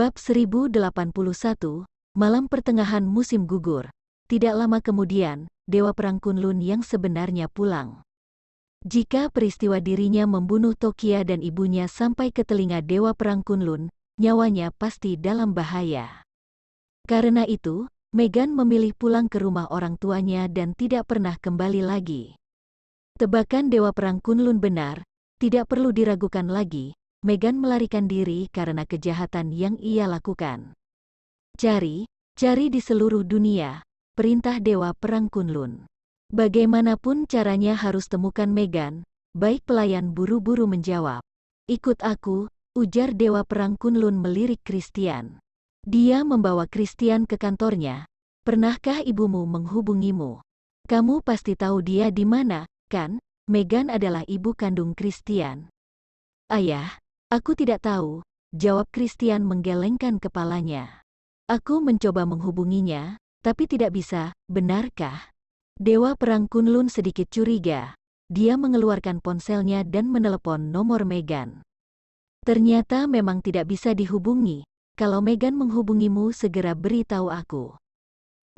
Bab 1081, Malam Pertengahan Musim Gugur. Tidak lama kemudian, Dewa Perang Kunlun yang sebenarnya pulang. Jika peristiwa dirinya membunuh Tokia dan ibunya sampai ke telinga Dewa Perang Kunlun, nyawanya pasti dalam bahaya. Karena itu, Megan memilih pulang ke rumah orang tuanya dan tidak pernah kembali lagi. Tebakan Dewa Perang Kunlun benar, tidak perlu diragukan lagi. Megan melarikan diri karena kejahatan yang ia lakukan. Cari di seluruh dunia, perintah Dewa Perang Kunlun. Bagaimanapun caranya harus temukan Megan. Baik, pelayan buru-buru menjawab. Ikut aku, ujar Dewa Perang Kunlun melirik Christian. Dia membawa Christian ke kantornya. Pernahkah ibumu menghubungimu? Kamu pasti tahu dia di mana, kan? Megan adalah ibu kandung Christian. Ayah, aku tidak tahu, jawab Christian menggelengkan kepalanya. Aku mencoba menghubunginya, tapi tidak bisa, benarkah? Dewa Perang Kunlun sedikit curiga. Dia mengeluarkan ponselnya dan menelepon nomor Megan. Ternyata memang tidak bisa dihubungi. Kalau Megan menghubungimu, segera beritahu aku.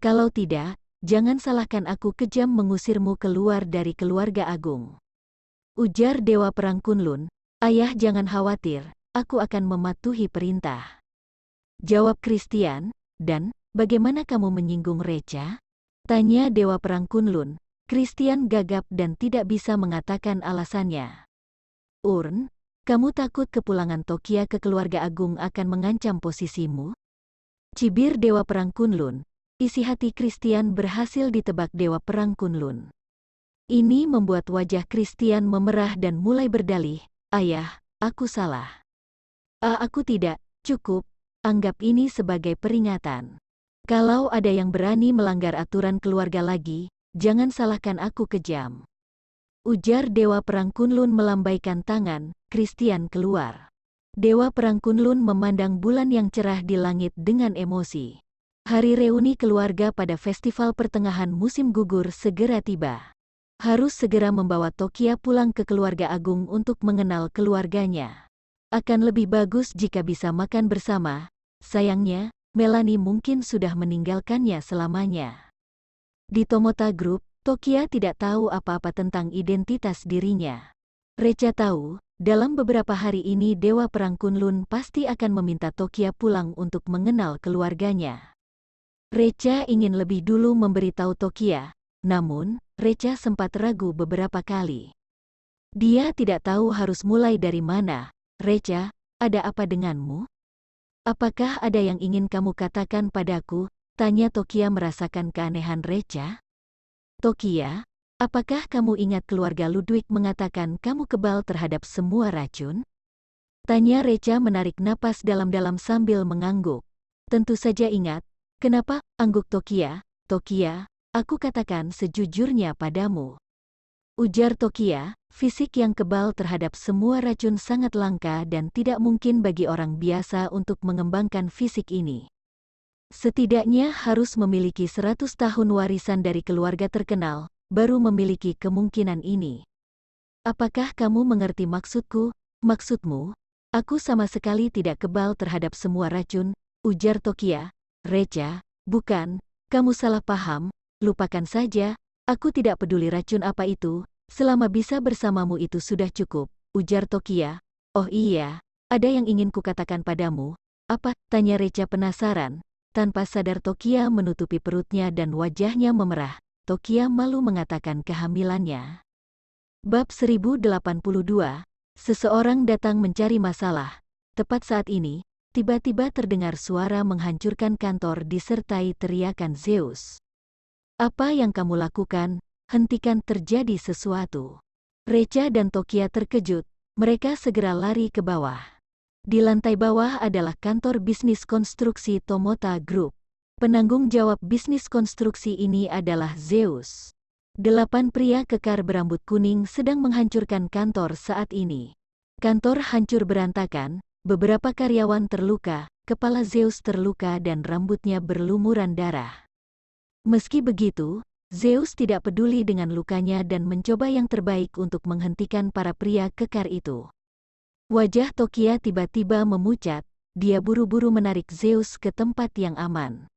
Kalau tidak, jangan salahkan aku kejam mengusirmu keluar dari keluarga agung. Ujar Dewa Perang Kunlun. Ayah, jangan khawatir, aku akan mematuhi perintah. Jawab Christian. Dan, bagaimana kamu menyinggung Recha? Tanya Dewa Perang Kunlun. Christian gagap dan tidak bisa mengatakan alasannya. Urn, kamu takut kepulangan Tokia ke keluarga agung akan mengancam posisimu? Cibir Dewa Perang Kunlun. Isi hati Christian berhasil ditebak Dewa Perang Kunlun. Ini membuat wajah Christian memerah dan mulai berdalih. Ayah, aku salah. Aku tidak, cukup, anggap ini sebagai peringatan. Kalau ada yang berani melanggar aturan keluarga lagi, jangan salahkan aku kejam. Ujar Dewa Perang Kunlun melambaikan tangan. Christian keluar. Dewa Perang Kunlun memandang bulan yang cerah di langit dengan emosi. Hari reuni keluarga pada festival pertengahan musim gugur segera tiba. Harus segera membawa Tokia pulang ke keluarga agung untuk mengenal keluarganya. Akan lebih bagus jika bisa makan bersama. Sayangnya, Melanie mungkin sudah meninggalkannya selamanya. Di Tomota Group, Tokia tidak tahu apa-apa tentang identitas dirinya. Recha tahu, dalam beberapa hari ini Dewa Perang Kunlun pasti akan meminta Tokia pulang untuk mengenal keluarganya. Recha ingin lebih dulu memberitahu Tokia, namun, Recha sempat ragu beberapa kali. Dia tidak tahu harus mulai dari mana. Recha, ada apa denganmu? Apakah ada yang ingin kamu katakan padaku? Tanya Tokia merasakan keanehan Recha. Tokia, apakah kamu ingat keluarga Ludwig mengatakan kamu kebal terhadap semua racun? Tanya Recha menarik napas dalam-dalam sambil mengangguk. Tentu saja ingat. Kenapa? Angguk Tokia. Tokia, aku katakan sejujurnya padamu. Ujar Tokia, fisik yang kebal terhadap semua racun sangat langka dan tidak mungkin bagi orang biasa untuk mengembangkan fisik ini. Setidaknya harus memiliki 100 tahun warisan dari keluarga terkenal, baru memiliki kemungkinan ini. Apakah kamu mengerti maksudku? Maksudmu? Aku sama sekali tidak kebal terhadap semua racun, ujar Tokia. Recha, bukan, kamu salah paham. Lupakan saja, aku tidak peduli racun apa itu, selama bisa bersamamu itu sudah cukup, ujar Tokia. Oh iya, ada yang ingin kukatakan padamu. Apa? Tanya Recha penasaran. Tanpa sadar Tokia menutupi perutnya dan wajahnya memerah. Tokia malu mengatakan kehamilannya. Bab 1082, seseorang datang mencari masalah. Tepat saat ini, tiba-tiba terdengar suara menghancurkan kantor disertai teriakan Zeus. Apa yang kamu lakukan? Hentikan, terjadi sesuatu. Recha dan Tokia terkejut, mereka segera lari ke bawah. Di lantai bawah adalah kantor bisnis konstruksi Tomota Group. Penanggung jawab bisnis konstruksi ini adalah Zeus. 8 pria kekar berambut kuning sedang menghancurkan kantor saat ini. Kantor hancur berantakan, beberapa karyawan terluka, kepala Zeus terluka dan rambutnya berlumuran darah. Meski begitu, Zeus tidak peduli dengan lukanya dan mencoba yang terbaik untuk menghentikan para pria kekar itu. Wajah Tokia tiba-tiba memucat. dia buru-buru menarik Zeus ke tempat yang aman.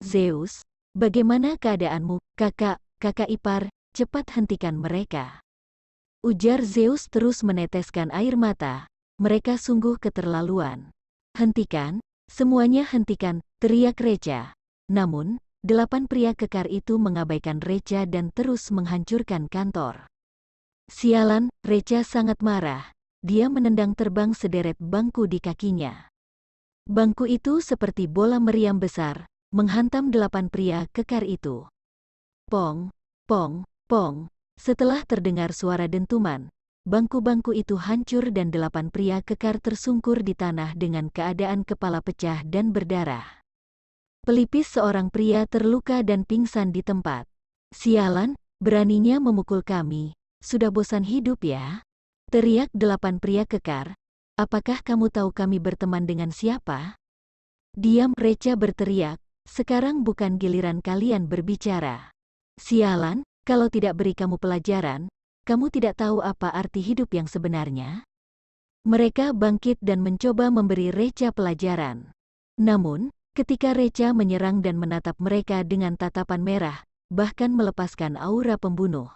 Zeus, bagaimana keadaanmu, kakak, kakak ipar, cepat hentikan mereka. Ujar Zeus terus meneteskan air mata, mereka sungguh keterlaluan. Hentikan, semuanya hentikan, teriak Reca. Namun, 8 pria kekar itu mengabaikan Reca dan terus menghancurkan kantor. Sialan, Reca sangat marah. Dia menendang terbang sederet bangku di kakinya. Bangku itu seperti bola meriam besar, menghantam 8 pria kekar itu. Pong, pong, pong. Setelah terdengar suara dentuman, bangku-bangku itu hancur dan 8 pria kekar tersungkur di tanah dengan keadaan kepala pecah dan berdarah. Pelipis seorang pria terluka dan pingsan di tempat. Sialan, beraninya memukul kami, sudah bosan hidup ya? Teriak 8 pria kekar. Apakah kamu tahu kami berteman dengan siapa? Diam, Reca berteriak, sekarang bukan giliran kalian berbicara. Sialan, kalau tidak beri kamu pelajaran, kamu tidak tahu apa arti hidup yang sebenarnya? Mereka bangkit dan mencoba memberi Reca pelajaran. Namun, ketika Reca menyerang dan menatap mereka dengan tatapan merah, bahkan melepaskan aura pembunuh.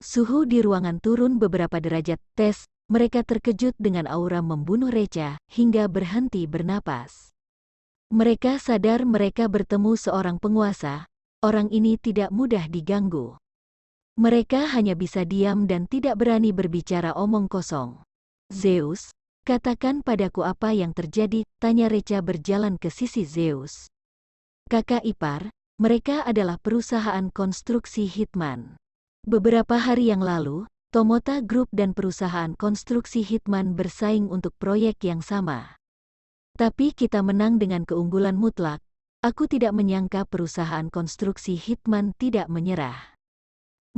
Suhu di ruangan turun beberapa derajat. Tes, mereka terkejut dengan aura membunuh Reca hingga berhenti bernapas. Mereka sadar mereka bertemu seorang penguasa, orang ini tidak mudah diganggu. Mereka hanya bisa diam dan tidak berani berbicara omong kosong. Zeus, katakan padaku apa yang terjadi, tanya Reca berjalan ke sisi Zeus. Kakak ipar, mereka adalah perusahaan konstruksi Hitman. Beberapa hari yang lalu, Tomota Group dan perusahaan konstruksi Hitman bersaing untuk proyek yang sama. Tapi kita menang dengan keunggulan mutlak. Aku tidak menyangka perusahaan konstruksi Hitman tidak menyerah.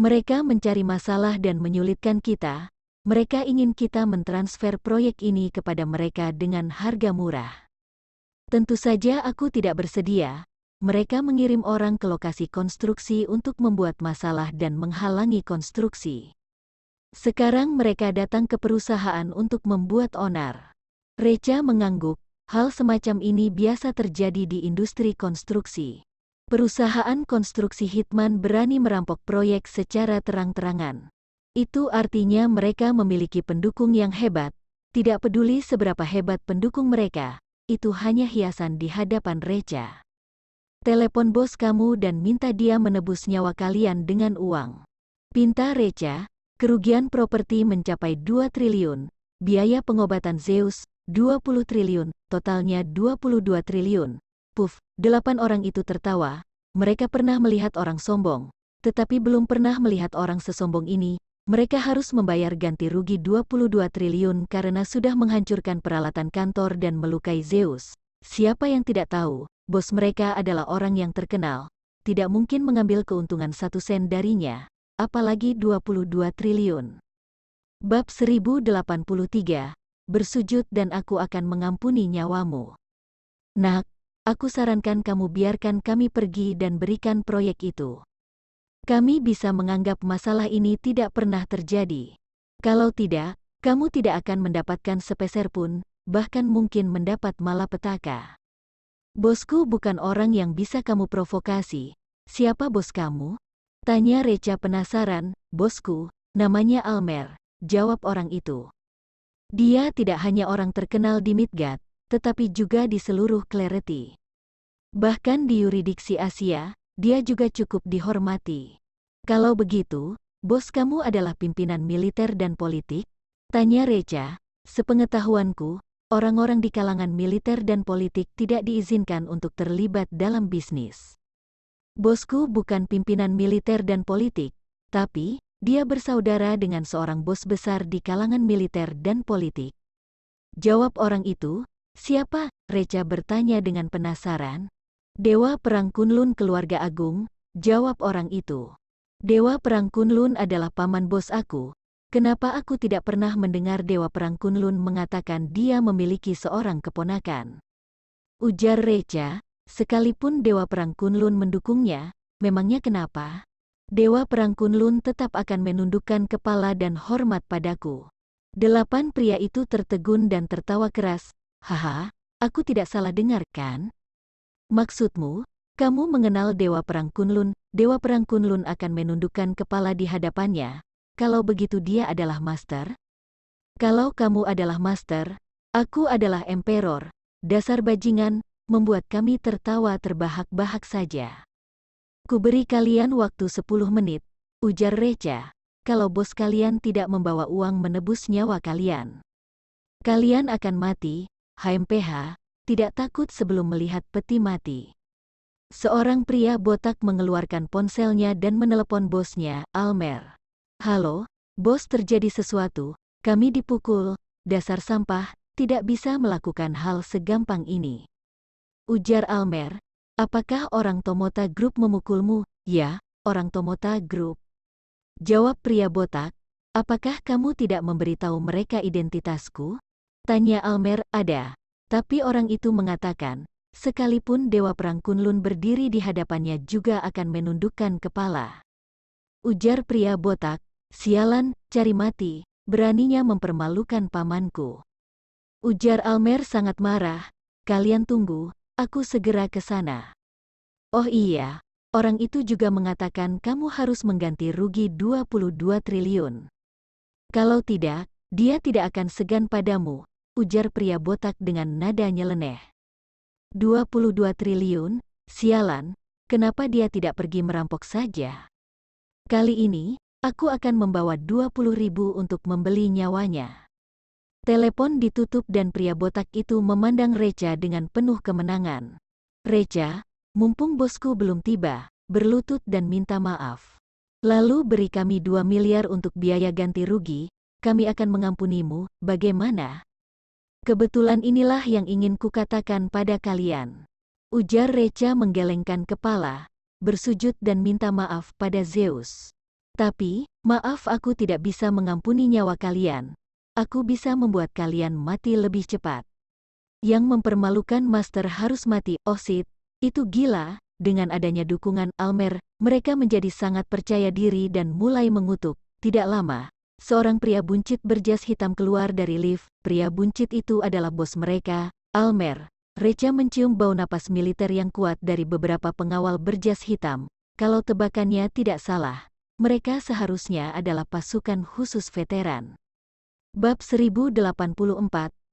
Mereka mencari masalah dan menyulitkan kita. Mereka ingin kita mentransfer proyek ini kepada mereka dengan harga murah. Tentu saja aku tidak bersedia. Mereka mengirim orang ke lokasi konstruksi untuk membuat masalah dan menghalangi konstruksi. Sekarang mereka datang ke perusahaan untuk membuat onar. Reca mengangguk, hal semacam ini biasa terjadi di industri konstruksi. Perusahaan konstruksi Hitman berani merampok proyek secara terang-terangan. Itu artinya mereka memiliki pendukung yang hebat. Tidak peduli seberapa hebat pendukung mereka, itu hanya hiasan di hadapan Reca. Telepon bos kamu dan minta dia menebus nyawa kalian dengan uang. Pinta Reca, kerugian properti mencapai 2 triliun, biaya pengobatan Zeus, 20 triliun, totalnya 22 triliun. Puf, 8 orang itu tertawa. Mereka pernah melihat orang sombong, tetapi belum pernah melihat orang sesombong ini. Mereka harus membayar ganti rugi 22 triliun karena sudah menghancurkan peralatan kantor dan melukai Zeus. Siapa yang tidak tahu, bos mereka adalah orang yang terkenal, tidak mungkin mengambil keuntungan 1 sen darinya, apalagi 22 triliun. Bab 1083, bersujud dan aku akan mengampuni nyawamu. Nak, aku sarankan kamu biarkan kami pergi dan berikan proyek itu. Kami bisa menganggap masalah ini tidak pernah terjadi. Kalau tidak, kamu tidak akan mendapatkan sepeser pun, bahkan mungkin mendapat malapetaka. Bosku bukan orang yang bisa kamu provokasi. Siapa bos kamu? Tanya Reca penasaran. Bosku, namanya Almer, jawab orang itu. Dia tidak hanya orang terkenal di Midgard, tetapi juga di seluruh Clarity. Bahkan di yuridiksi Asia, dia juga cukup dihormati. Kalau begitu, bos kamu adalah pimpinan militer dan politik? Tanya Reca. Sepengetahuanku, orang-orang di kalangan militer dan politik tidak diizinkan untuk terlibat dalam bisnis. Bosku bukan pimpinan militer dan politik, tapi dia bersaudara dengan seorang bos besar di kalangan militer dan politik. Jawab orang itu. Siapa? Reca bertanya dengan penasaran. Dewa Perang Kunlun Keluarga Agung, jawab orang itu. Dewa Perang Kunlun adalah paman bos aku. Kenapa aku tidak pernah mendengar Dewa Perang Kunlun mengatakan dia memiliki seorang keponakan? Ujar Reca, sekalipun Dewa Perang Kunlun mendukungnya, memangnya kenapa? Dewa Perang Kunlun tetap akan menundukkan kepala dan hormat padaku. 8 pria itu tertegun dan tertawa keras. Haha, Aku tidak salah dengar kan? Maksudmu, kamu mengenal Dewa Perang Kunlun? Dewa Perang Kunlun akan menundukkan kepala di hadapannya. Kalau begitu dia adalah master? Kalau kamu adalah master, aku adalah emperor. Dasar bajingan, membuat kami tertawa terbahak-bahak saja. Kuberi kalian waktu 10 menit, ujar Recha. Kalau bos kalian tidak membawa uang menebus nyawa kalian, kalian akan mati. HMPH, tidak takut sebelum melihat peti mati. Seorang pria botak mengeluarkan ponselnya dan menelepon bosnya, Almer. Halo, bos, terjadi sesuatu, kami dipukul, dasar sampah, tidak bisa melakukan hal segampang ini. Ujar Almer, apakah orang Tomota Group memukulmu? Ya, orang Tomota Group. Jawab pria botak, apakah kamu tidak memberitahu mereka identitasku? Tanya Almer, ada. Tapi orang itu mengatakan, sekalipun Dewa Perang Kunlun berdiri di hadapannya juga akan menundukkan kepala. Ujar pria botak, sialan, cari mati, beraninya mempermalukan pamanku. Ujar Almer sangat marah, kalian tunggu, aku segera ke sana. Oh iya. Orang itu juga mengatakan kamu harus mengganti rugi 22 triliun. Kalau tidak, dia tidak akan segan padamu, ujar pria botak dengan nada nyeleneh. 22 triliun? Sialan, kenapa dia tidak pergi merampok saja? Kali ini, aku akan membawa 20.000 untuk membeli nyawanya. Telepon ditutup dan pria botak itu memandang Recha dengan penuh kemenangan. Recha, mumpung bosku belum tiba, berlutut dan minta maaf. Lalu beri kami 2 miliar untuk biaya ganti rugi, kami akan mengampunimu, bagaimana? Kebetulan inilah yang ingin kukatakan pada kalian. Ujar Recha menggelengkan kepala, bersujud dan minta maaf pada Zeus. Tapi, maaf, aku tidak bisa mengampuni nyawa kalian. Aku bisa membuat kalian mati lebih cepat. Yang mempermalukan master harus mati, Osid. Itu gila. Dengan adanya dukungan Almer, mereka menjadi sangat percaya diri dan mulai mengutuk. Tidak lama, seorang pria buncit berjas hitam keluar dari lift. Pria buncit itu adalah bos mereka, Almer. Recha mencium bau napas militer yang kuat dari beberapa pengawal berjas hitam. Kalau tebakannya tidak salah, mereka seharusnya adalah pasukan khusus veteran. Bab 1084,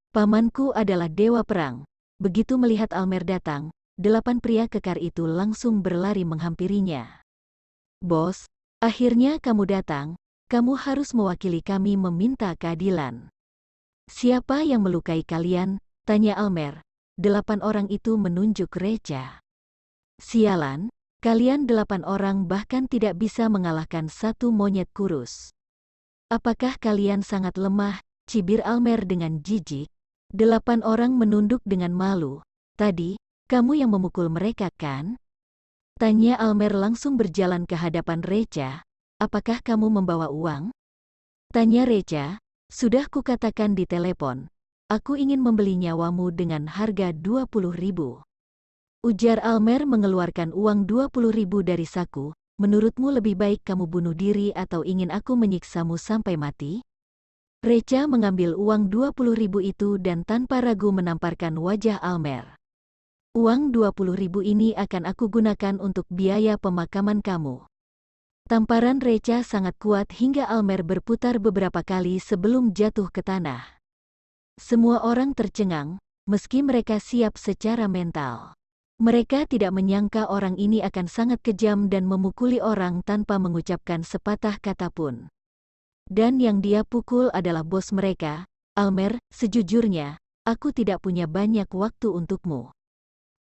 pamanku adalah dewa perang. Begitu melihat Almer datang, 8 pria kekar itu langsung berlari menghampirinya. Bos, akhirnya kamu datang, kamu harus mewakili kami meminta keadilan. Siapa yang melukai kalian? Tanya Almer. 8 orang itu menunjuk Recha. Sialan, kalian 8 orang bahkan tidak bisa mengalahkan satu monyet kurus. Apakah kalian sangat lemah? Cibir Almer dengan jijik. 8 orang menunduk dengan malu. Tadi, kamu yang memukul mereka kan? Tanya Almer langsung berjalan ke hadapan Recha. Apakah kamu membawa uang? Tanya Recha. Sudah kukatakan di telepon. Aku ingin membeli nyawamu dengan harga 20.000. Ujar Almer mengeluarkan uang 20.000 dari saku. Menurutmu lebih baik kamu bunuh diri atau ingin aku menyiksamu sampai mati? Recha mengambil uang 20.000 itu dan tanpa ragu menamparkan wajah Almer. Uang 20.000 ini akan aku gunakan untuk biaya pemakaman kamu. Tamparan Recha sangat kuat hingga Almer berputar beberapa kali sebelum jatuh ke tanah. Semua orang tercengang, meski mereka siap secara mental. Mereka tidak menyangka orang ini akan sangat kejam dan memukuli orang tanpa mengucapkan sepatah kata pun. Dan yang dia pukul adalah bos mereka, Almer. Sejujurnya, aku tidak punya banyak waktu untukmu.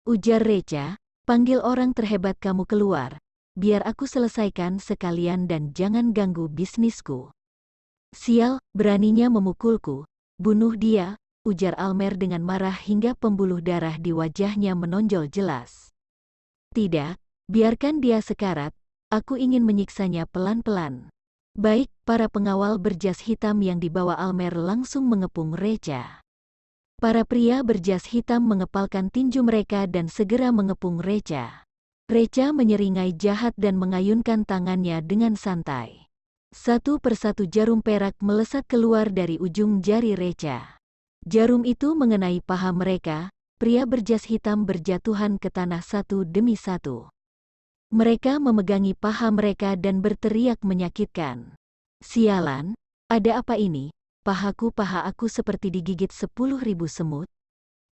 Ujar Recha, panggil orang terhebat kamu keluar, biar aku selesaikan sekalian dan jangan ganggu bisnisku. Sial, beraninya memukulku, bunuh dia, ujar Almer dengan marah hingga pembuluh darah di wajahnya menonjol jelas. Tidak, biarkan dia sekarat, aku ingin menyiksanya pelan-pelan. Baik, para pengawal berjas hitam yang dibawa Almer langsung mengepung Recha. Para pria berjas hitam mengepalkan tinju mereka dan segera mengepung Recha. Recha menyeringai jahat dan mengayunkan tangannya dengan santai. Satu persatu jarum perak melesat keluar dari ujung jari Recha. Jarum itu mengenai paha mereka, pria berjas hitam berjatuhan ke tanah satu demi satu. Mereka memegangi paha mereka dan berteriak menyakitkan. Sialan, ada apa ini? Paha aku seperti digigit 10.000 semut.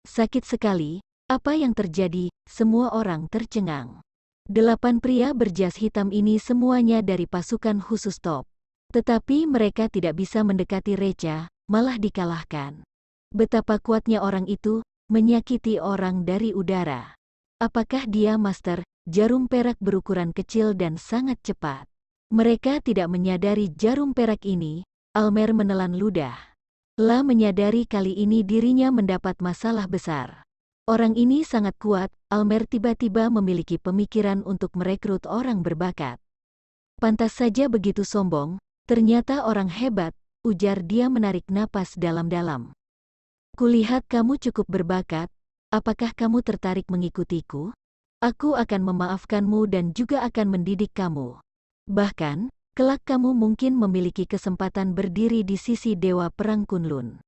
Sakit sekali, apa yang terjadi? Semua orang tercengang. 8 pria berjas hitam ini semuanya dari pasukan khusus top. Tetapi mereka tidak bisa mendekati Recha, malah dikalahkan. Betapa kuatnya orang itu, menyakiti orang dari udara. Apakah dia master jarum perak berukuran kecil dan sangat cepat? Mereka tidak menyadari jarum perak ini. Almer menelan ludah. La menyadari kali ini dirinya mendapat masalah besar. Orang ini sangat kuat. Almer tiba-tiba memiliki pemikiran untuk merekrut orang berbakat. Pantas saja begitu sombong, ternyata orang hebat, ujar dia menarik napas dalam-dalam. Kulihat kamu cukup berbakat, apakah kamu tertarik mengikutiku? Aku akan memaafkanmu dan juga akan mendidik kamu. Bahkan, kelak kamu mungkin memiliki kesempatan berdiri di sisi Dewa Perang Kunlun.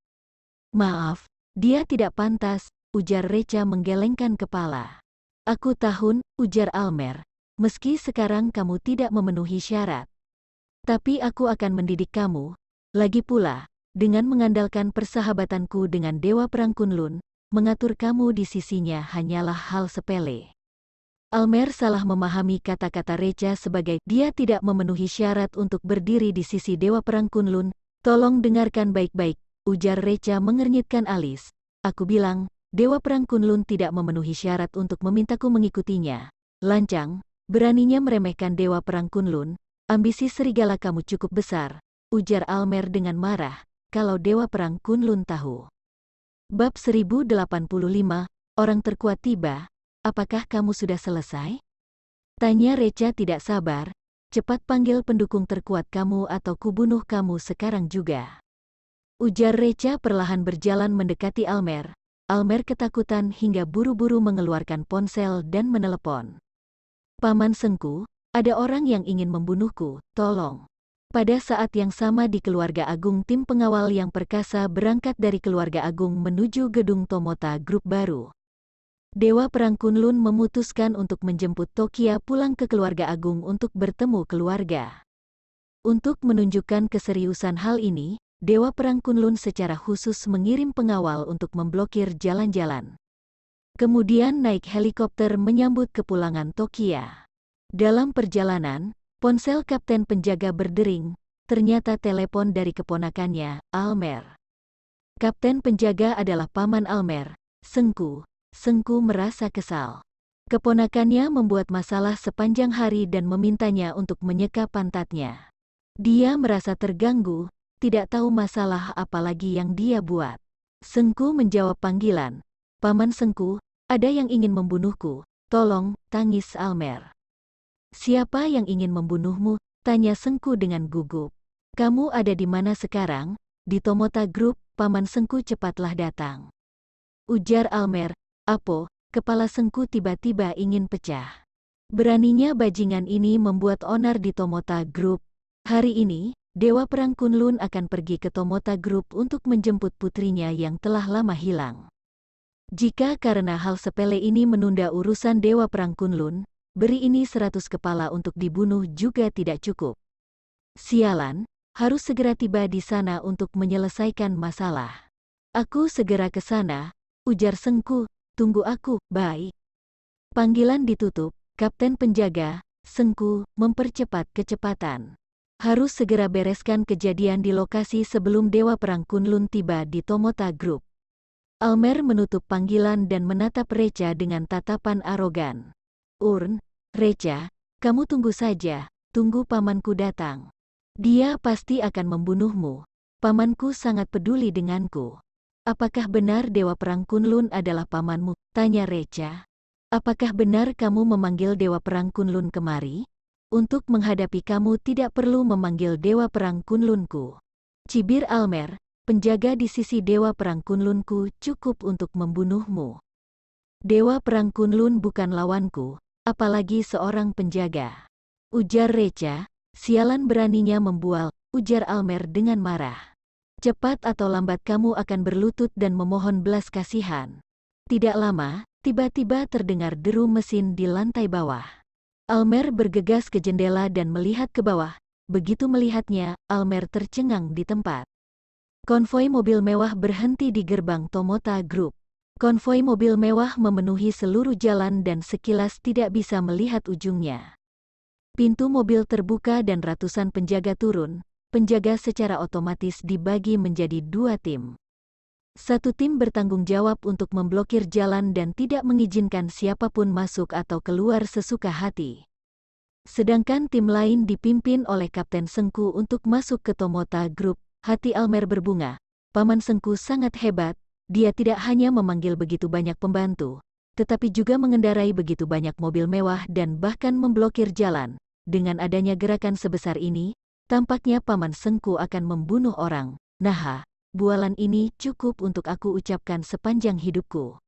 Maaf, dia tidak pantas, ujar Recha menggelengkan kepala. Aku tahu, ujar Almer, meski sekarang kamu tidak memenuhi syarat. Tapi aku akan mendidik kamu. Lagi pula, dengan mengandalkan persahabatanku dengan Dewa Perang Kunlun, mengatur kamu di sisinya hanyalah hal sepele. Almer salah memahami kata-kata Recha sebagai dia tidak memenuhi syarat untuk berdiri di sisi Dewa Perang Kunlun. Tolong dengarkan baik-baik, ujar Recha mengernyitkan alis. Aku bilang, Dewa Perang Kunlun tidak memenuhi syarat untuk memintaku mengikutinya. Lancang, beraninya meremehkan Dewa Perang Kunlun. Ambisi serigala kamu cukup besar, ujar Almer dengan marah, kalau Dewa Perang Kunlun tahu. Bab 1085, orang terkuat tiba, apakah kamu sudah selesai? Tanya Recha tidak sabar, cepat panggil pendukung terkuat kamu atau kubunuh kamu sekarang juga. Ujar Recha perlahan berjalan mendekati Almer. Almer ketakutan hingga buru-buru mengeluarkan ponsel dan menelepon. Paman Sengku, ada orang yang ingin membunuhku, tolong. Pada saat yang sama di Keluarga Agung tim pengawal yang perkasa berangkat dari Keluarga Agung menuju gedung Tomota Group baru. Dewa Perang Kunlun memutuskan untuk menjemput Tokia pulang ke Keluarga Agung untuk bertemu keluarga. Untuk menunjukkan keseriusan hal ini, Dewa Perang Kunlun secara khusus mengirim pengawal untuk memblokir jalan-jalan. Kemudian naik helikopter menyambut kepulangan Tokia. Dalam perjalanan, ponsel kapten penjaga berdering, ternyata telepon dari keponakannya, Almer. Kapten penjaga adalah paman Almer, Sengku. Sengku merasa kesal. Keponakannya membuat masalah sepanjang hari dan memintanya untuk menyeka pantatnya. Dia merasa terganggu, tidak tahu masalah apa lagi yang dia buat. Sengku menjawab panggilan. Paman Sengku, ada yang ingin membunuhku, tolong, tangis Almer. Siapa yang ingin membunuhmu? Tanya Sengku dengan gugup. Kamu ada di mana sekarang? Di Tomota Group, Paman Sengku cepatlah datang. Ujar Almer. Apo, kepala Sengku tiba-tiba ingin pecah. Beraninya bajingan ini membuat onar di Tomota Group. Hari ini, Dewa Perang Kunlun akan pergi ke Tomota Group untuk menjemput putrinya yang telah lama hilang. Jika karena hal sepele ini menunda urusan Dewa Perang Kunlun, beri ini 100 kepala untuk dibunuh juga tidak cukup. Sialan, harus segera tiba di sana untuk menyelesaikan masalah. Aku segera ke sana, ujar Sengku, tunggu aku, baik. Panggilan ditutup, kapten penjaga, Sengku, mempercepat kecepatan. Harus segera bereskan kejadian di lokasi sebelum Dewa Perang Kunlun tiba di Tomota Group. Almer menutup panggilan dan menatap Recha dengan tatapan arogan. Recha, kamu tunggu saja, tunggu pamanku datang. Dia pasti akan membunuhmu. Pamanku sangat peduli denganku. Apakah benar Dewa Perang Kunlun adalah pamanmu? Tanya Recha. Apakah benar kamu memanggil Dewa Perang Kunlun kemari? Untuk menghadapi kamu tidak perlu memanggil Dewa Perang Kunlunku. Cibir Almer, penjaga di sisi Dewa Perang Kunlunku cukup untuk membunuhmu. Dewa Perang Kunlun bukan lawanku, apalagi seorang penjaga. Ujar Recha, sialan beraninya membual, ujar Almer dengan marah. Cepat atau lambat kamu akan berlutut dan memohon belas kasihan. Tidak lama, tiba-tiba terdengar deru mesin di lantai bawah. Almer bergegas ke jendela dan melihat ke bawah. Begitu melihatnya, Almer tercengang di tempat. Konvoi mobil mewah berhenti di gerbang Tomota Group. Konvoi mobil mewah memenuhi seluruh jalan dan sekilas tidak bisa melihat ujungnya. Pintu mobil terbuka dan ratusan penjaga turun. Penjaga secara otomatis dibagi menjadi 2 tim. Satu tim bertanggung jawab untuk memblokir jalan dan tidak mengizinkan siapapun masuk atau keluar sesuka hati. Sedangkan tim lain dipimpin oleh Kapten Sengku untuk masuk ke Tomota Group. Hati Almer berbunga. Paman Sengku sangat hebat, dia tidak hanya memanggil begitu banyak pembantu, tetapi juga mengendarai begitu banyak mobil mewah dan bahkan memblokir jalan. Dengan adanya gerakan sebesar ini, tampaknya Paman Sengku akan membunuh orang. Nah, bualan ini cukup untuk aku ucapkan sepanjang hidupku.